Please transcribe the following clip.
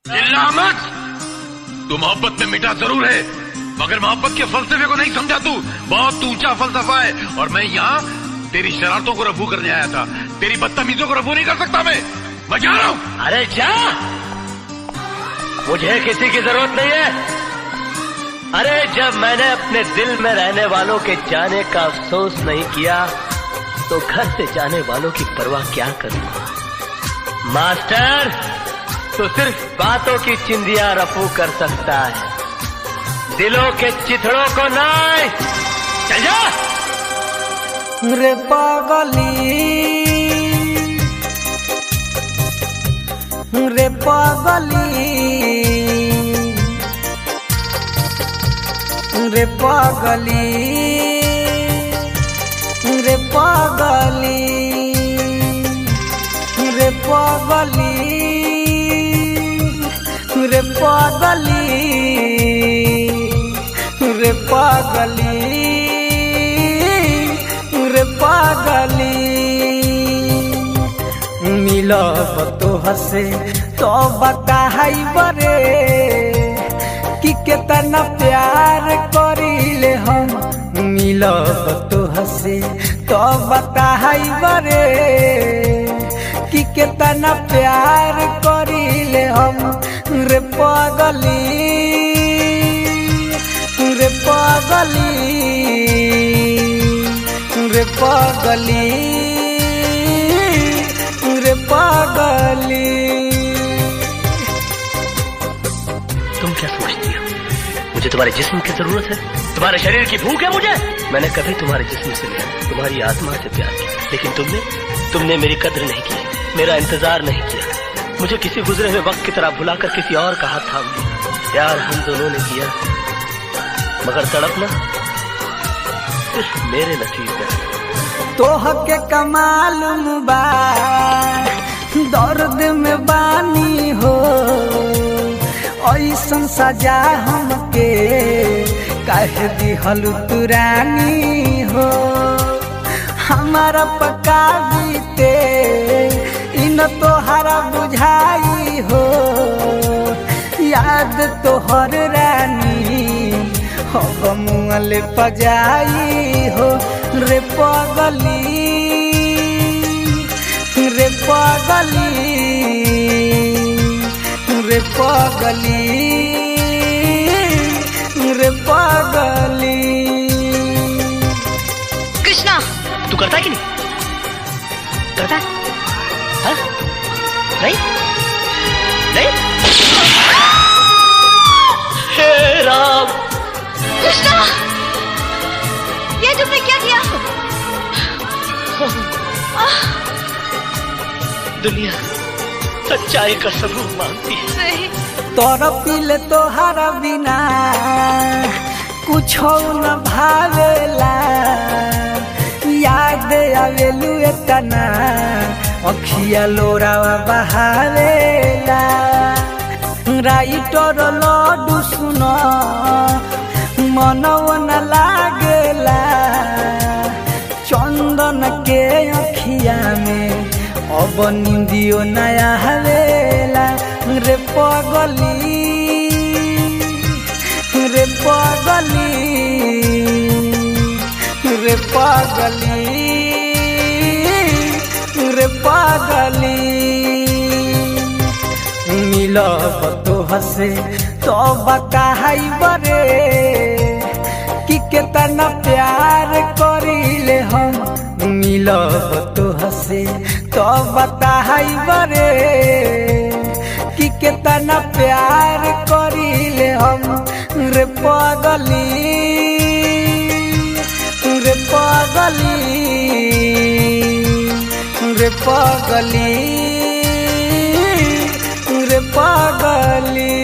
चिल्ला मत। तू मोहब्बत में मिटा जरूर है, मगर मोहब्बत के फलसफे को नहीं समझा तू। बहुत ऊंचा फलसफा है, और मैं यहाँ तेरी शरारतों को रफू करने आया था। तेरी बदतमीजों को रफू नहीं कर सकता मैं जा रहा हूँ। अरे जा, मुझे किसी की जरूरत नहीं है। अरे जब मैंने अपने दिल में रहने वालों के जाने का अफसोस नहीं किया, तो घर से जाने वालों की परवाह क्या करूंगा। मास्टर, तो सिर्फ बातों की चिंदियां रफू कर सकता है, दिलों के चिथड़ों को नहीं। चल जा। रे पागली, रे पागली, रे पागली, रे पागली, रे पागली, रे पागली, रे पागली, रे पागली। मिलब तो हसे तो बताई बरे कि कितना प्यार करीले हम। मिलब तो हसे तो बताई बरे कि कितना प्यार करीले हम। रे पागली, रे पागली, रे पागली, रे पागली। तुम क्या सोचती हो, मुझे तुम्हारे जिस्म की जरूरत है? तुम्हारे शरीर की भूख है मुझे? मैंने कभी तुम्हारे जिस्म से नहीं, तुम्हारी आत्मा से प्यार किया, लेकिन तुमने मेरी कद्र नहीं की, मेरा इंतजार नहीं किया। मुझे किसी गुजरे हुए वक्त की तरह भुलाकर किसी और का हाथ थाम दिया। प्यार हम दोनों ने किया, मगर तड़पना सिर्फ मेरे नसीब में। तोह के कमाल मुबा, दर्द में बानी हो, ऐसन सजा हमके काहे दिहल तुरानी हो। हमारा पका बीते इन तोहरा बुझाई हो, याद तोहर रानी हो मुँहले पजाई हो। रे पागली, रे पागली, रे पागली, रे पागली। कृष्णा, तू करता है कि नहीं? करता है? हाँ? नहीं? नहीं? हे राम! कृष्णा, ये तुमने क्या किया? दुनिया सच्चाई का सबूत मांगती है। नहीं। तोरा पीले तोहरा बिना कुछो न भावेला, याद आवेलू एतना अखिया लोरावा बहावेला। राइटर लड्डू सुनो मनवा न लागेला, चंदन के अखिया में अब निंदियो नया हवेला। रे पागली, रे पागली, रे पागली, रे पागली। मिलब तो हसे तो बताई बरे कि कितना प्यार करीले हम। मिलब तो हसे तो बताई बरे कि कितना प्यार करीले हम। रे पागली, रे पागली, रे पागली, रे पागली।